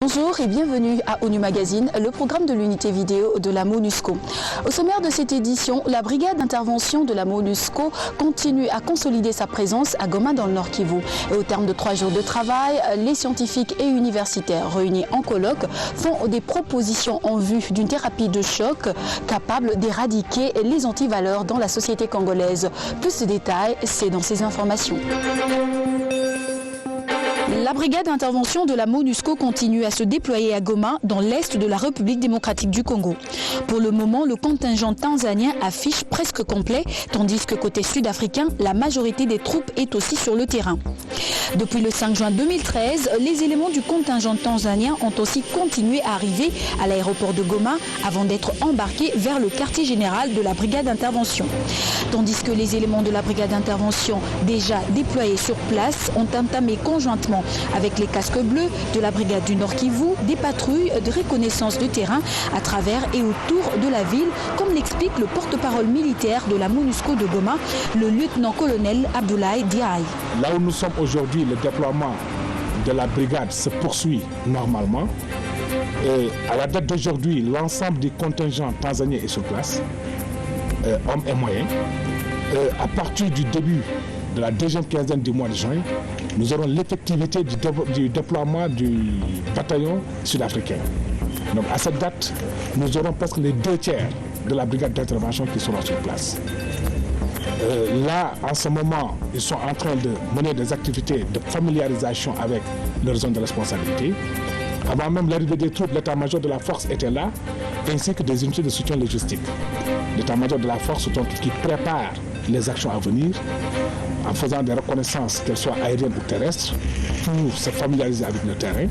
Bonjour et bienvenue à ONU Magazine, le programme de l'unité vidéo de la MONUSCO. Au sommaire de cette édition, la brigade d'intervention de la MONUSCO continue à consolider sa présence à Goma dans le Nord Kivu. Et au terme de 3 jours de travail, les scientifiques et universitaires réunis en colloque font des propositions en vue d'une thérapie de choc capable d'éradiquer les antivaleurs dans la société congolaise. Plus de détails, c'est dans ces informations. La brigade d'intervention de la MONUSCO continue à se déployer à Goma, dans l'est de la République démocratique du Congo. Pour le moment, le contingent tanzanien affiche presque complet, tandis que côté sud-africain, la majorité des troupes est aussi sur le terrain. Depuis le 5 juin 2013, les éléments du contingent tanzanien ont aussi continué à arriver à l'aéroport de Goma avant d'être embarqués vers le quartier général de la brigade d'intervention. Tandis que les éléments de la brigade d'intervention déjà déployés sur place ont entamé conjointement avec les casques bleus de la brigade du Nord Kivu des patrouilles de reconnaissance de terrain à travers et autour de la ville, comme l'explique le porte-parole militaire de la MONUSCO de Goma, le lieutenant-colonel Abdoulaye Diaye. Là où nous sommes aujourd'hui, le déploiement de la brigade se poursuit normalement. Et à la date d'aujourd'hui, l'ensemble du contingent tanzanien est sur place, hommes et moyens. À partir du début de la deuxième quinzaine du mois de juin, nous aurons l'effectivité du déploiement du bataillon sud-africain. Donc à cette date, nous aurons presque les 2 tiers de la brigade d'intervention qui seront sur place. Là, en ce moment, ils sont en train de mener des activités de familiarisation avec leur zone de responsabilité. Avant même l'arrivée des troupes, l'état-major de la force était là, ainsi que des unités de soutien logistique. L'état-major de la force donc, qui prépare les actions à venir en faisant des reconnaissances, qu'elles soient aériennes ou terrestres, pour se familiariser avec le terrain.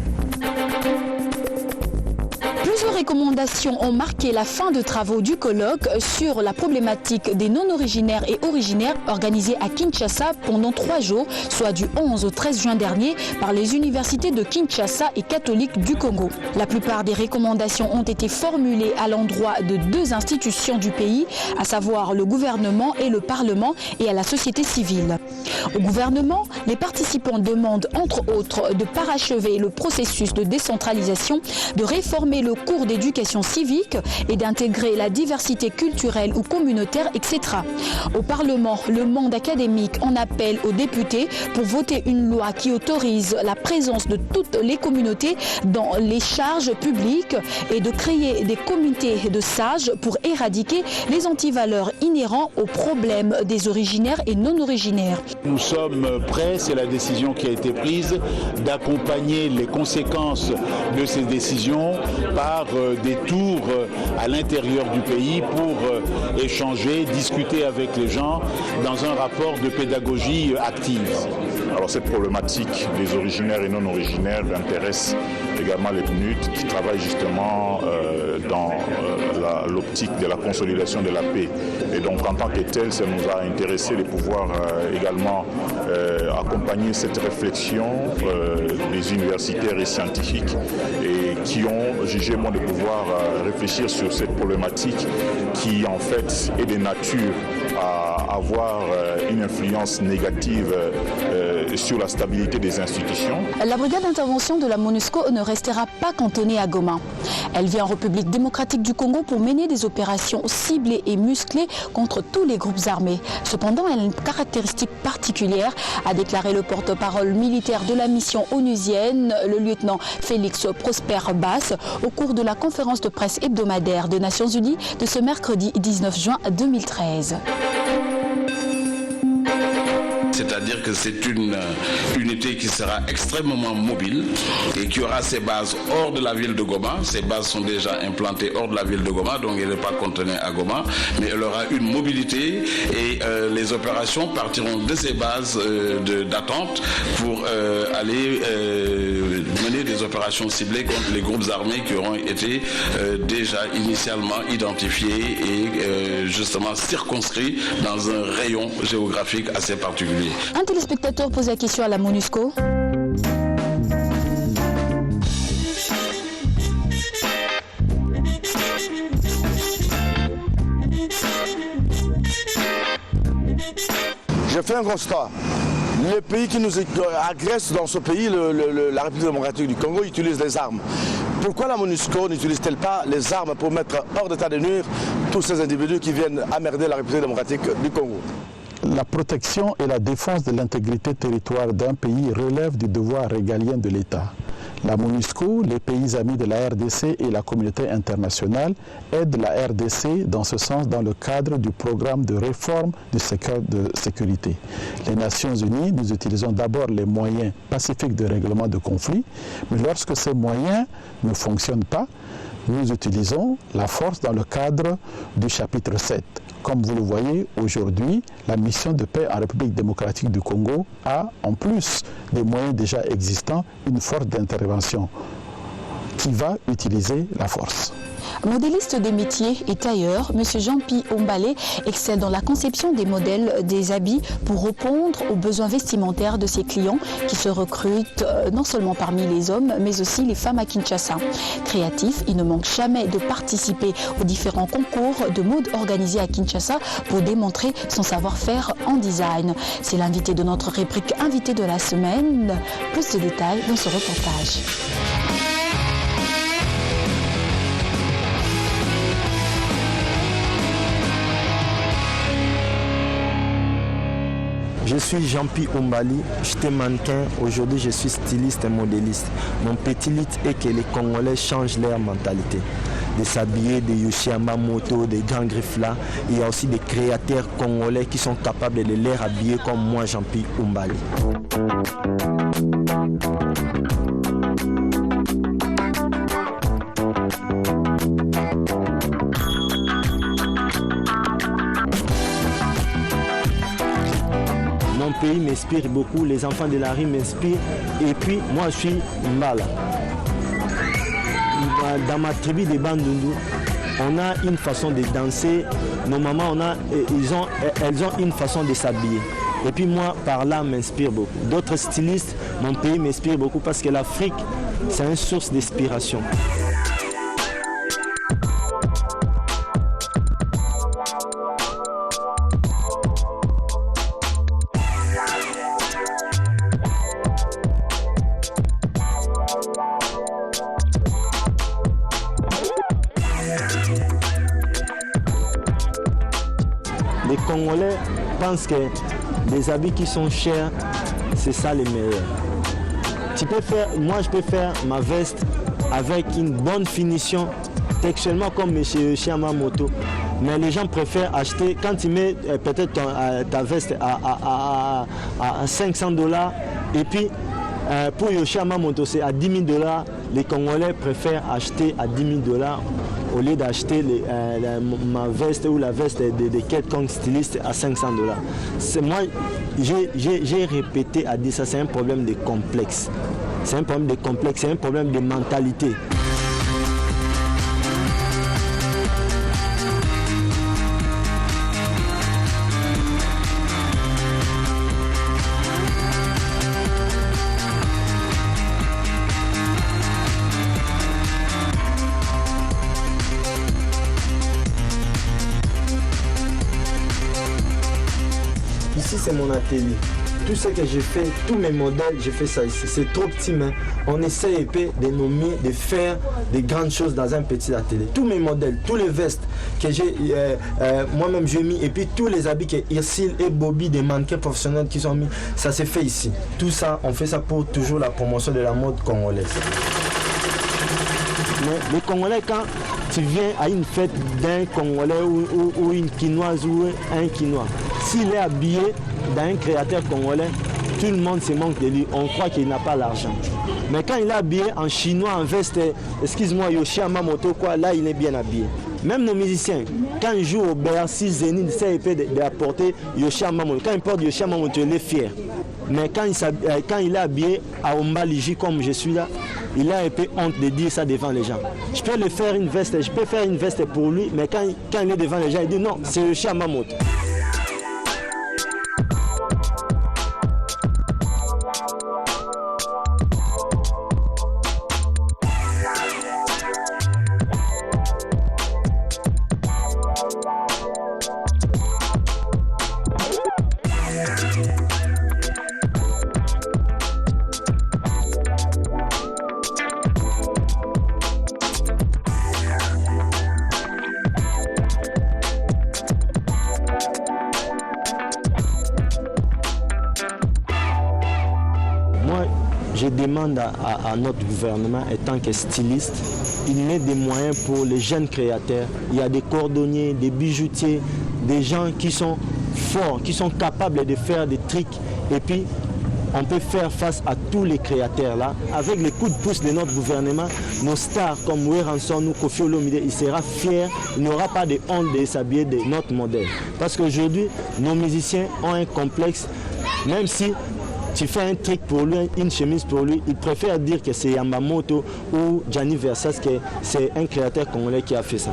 Plusieurs recommandations ont marqué la fin de travaux du colloque sur la problématique des non-originaires et originaires organisés à Kinshasa pendant 3 jours, soit du 11 au 13 juin dernier, par les universités de Kinshasa et catholiques du Congo. La plupart des recommandations ont été formulées à l'endroit de 2 institutions du pays, à savoir le gouvernement et le Parlement, et à la société civile. Au gouvernement, les participants demandent entre autres de parachever le processus de décentralisation, de réformer le cours d'éducation civique et d'intégrer la diversité culturelle ou communautaire, etc. Au Parlement, le monde académique en appelle aux députés pour voter une loi qui autorise la présence de toutes les communautés dans les charges publiques et de créer des comités de sages pour éradiquer les antivaleurs inhérents aux problèmes des originaires et non-originaires. Nous sommes prêts, c'est la décision qui a été prise, d'accompagner les conséquences de ces décisions par des tours à l'intérieur du pays pour échanger, discuter avec les gens dans un rapport de pédagogie active. Alors cette problématique des originaires et non originaires intéresse également les PNUD qui travaillent justement dans l'optique de la consolidation de la paix. Et donc en tant que tel, ça nous a intéressé de pouvoir également accompagner cette réflexion des universitaires et scientifiques et qui ont jugé bon de pouvoir réfléchir sur cette problématique qui en fait est de nature à avoir une influence négative sur la stabilité des institutions. La brigade d'intervention de la MONUSCO ne restera pas cantonnée à Goma. Elle vient en République démocratique du Congo pour mener des opérations ciblées et musclées contre tous les groupes armés. Cependant, elle a une caractéristique particulière, a déclaré le porte-parole militaire de la mission onusienne, le lieutenant Félix Prosper Basse, au cours de la conférence de presse hebdomadaire des Nations Unies de ce mercredi 19 juin 2013. C'est-à-dire que c'est une unité qui sera extrêmement mobile et qui aura ses bases hors de la ville de Goma. Ces bases sont déjà implantées hors de la ville de Goma, donc elle n'est pas contenue à Goma, mais elle aura une mobilité et les opérations partiront de ces bases d'attente pour aller mener des opérations ciblées contre les groupes armés qui auront été déjà initialement identifiés et justement circonscrits dans un rayon géographique assez particulier. Un téléspectateur pose la question à la MONUSCO. Je fais un constat. Les pays qui nous agressent dans ce pays, la République démocratique du Congo, utilisent des armes. Pourquoi la MONUSCO n'utilise-t-elle pas les armes pour mettre hors d'état de nuire tous ces individus qui viennent emmerder la République démocratique du Congo? La protection et la défense de l'intégrité territoriale d'un pays relève du devoir régalien de l'État. La MONUSCO, les pays amis de la RDC et la communauté internationale aident la RDC dans ce sens dans le cadre du programme de réforme du secteur de sécurité. Les Nations Unies, nous utilisons d'abord les moyens pacifiques de règlement de conflits, mais lorsque ces moyens ne fonctionnent pas, nous utilisons la force dans le cadre du chapitre 7. Comme vous le voyez, aujourd'hui, la mission de paix en République démocratique du Congo a, en plus des moyens déjà existants, une force d'intervention qui va utiliser la force. Modéliste des métiers et tailleur, M. Jean-Pi Ombalé excelle dans la conception des modèles des habits pour répondre aux besoins vestimentaires de ses clients qui se recrutent non seulement parmi les hommes mais aussi les femmes à Kinshasa. Créatif, il ne manque jamais de participer aux différents concours de mode organisés à Kinshasa pour démontrer son savoir-faire en design. C'est l'invité de notre rubrique Invité de la semaine. Plus de détails dans ce reportage. Je suis Jean-Pi Ombali, j'étais mannequin, aujourd'hui je suis styliste et modéliste. Mon petit lit est que les Congolais changent leur mentalité. De s'habiller, des Yoshi Yamamoto, des grands griffes là. Il y a aussi des créateurs congolais qui sont capables de les habiller comme moi, Jean-Pi Ombali. Mon pays m'inspire beaucoup, les enfants de la rue m'inspirent et puis moi je suis Mbala. Dans ma tribu des Bandundu, on a une façon de danser, nos mamans elles ont une façon de s'habiller. Et puis moi par là m'inspire beaucoup. D'autres stylistes, mon pays m'inspire beaucoup parce que l'Afrique c'est une source d'inspiration. Les Congolais pensent que les habits qui sont chers, c'est ça les meilleurs. Moi je peux faire ma veste avec une bonne finition, textuellement comme M. Yamamoto. Mais les gens préfèrent acheter, quand tu mets peut-être ta veste à $500 et puis pour Yoshi Yamamoto c'est à $10 000, les Congolais préfèrent acheter à $10 000 au lieu d'acheter ma veste ou la veste de quelconque styliste à $500. Moi, j'ai répété à dire ça, c'est un problème de complexe. C'est un problème de complexe, c'est un problème de mentalité. Ici c'est mon atelier. Tout ce que j'ai fait, tous mes modèles, j'ai fait ça ici. C'est trop petit, mais on essaie de nommer, de faire des grandes choses dans un petit atelier. Tous mes modèles, tous les vestes que j'ai moi-même j'ai mis, et puis tous les habits que Irsil et Bobby, des mannequins professionnels qui sont mis, ça s'est fait ici. Tout ça, on fait ça pour toujours la promotion de la mode congolaise. Mais les Congolais, quand tu viens à une fête d'un Congolais ou une Quinoise ou un Quinois, s'il est habillé d'un créateur congolais, tout le monde se manque de lui. On croit qu'il n'a pas l'argent. Mais quand il est habillé en chinois, en veste, excuse-moi, Yoshi Yamamoto, quoi, là il est bien habillé. Même nos musiciens, quand ils jouent au Bercy Zénith, c'est épais d'apporter Yoshi Yamamoto. Quand il porte Yoshi Yamamoto, il est fier. Mais quand il est habillé à Ombaliji comme je suis là, il a un peu honte de dire ça devant les gens. Je peux le faire une veste, je peux faire une veste pour lui, mais quand il est devant les gens, il dit non, c'est Yoshi Yamamoto. je demande à notre gouvernement, étant que styliste, il met des moyens pour les jeunes créateurs. Il y a des cordonniers, des bijoutiers, des gens qui sont forts, qui sont capables de faire des trucs. Et puis, on peut faire face à tous les créateurs là. Avec les coups de pouce de notre gouvernement, nos stars comme Weranson ou Kofi Olomide, il sera fier, il n'aura pas de honte de s'habiller de notre modèle. Parce qu'aujourd'hui, nos musiciens ont un complexe, même si tu fais un truc pour lui, une chemise pour lui, il préfère dire que c'est Yamamoto ou Gianni Versace, que c'est un créateur congolais qui a fait ça.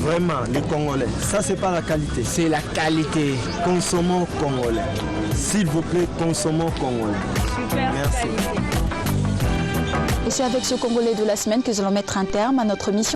Vraiment, les Congolais, ça c'est pas la qualité. C'est la qualité. Consommons congolais. S'il vous plaît, consommons congolais. Super. Merci. Et c'est avec ce Congolais de la semaine que nous allons mettre un terme à notre mission.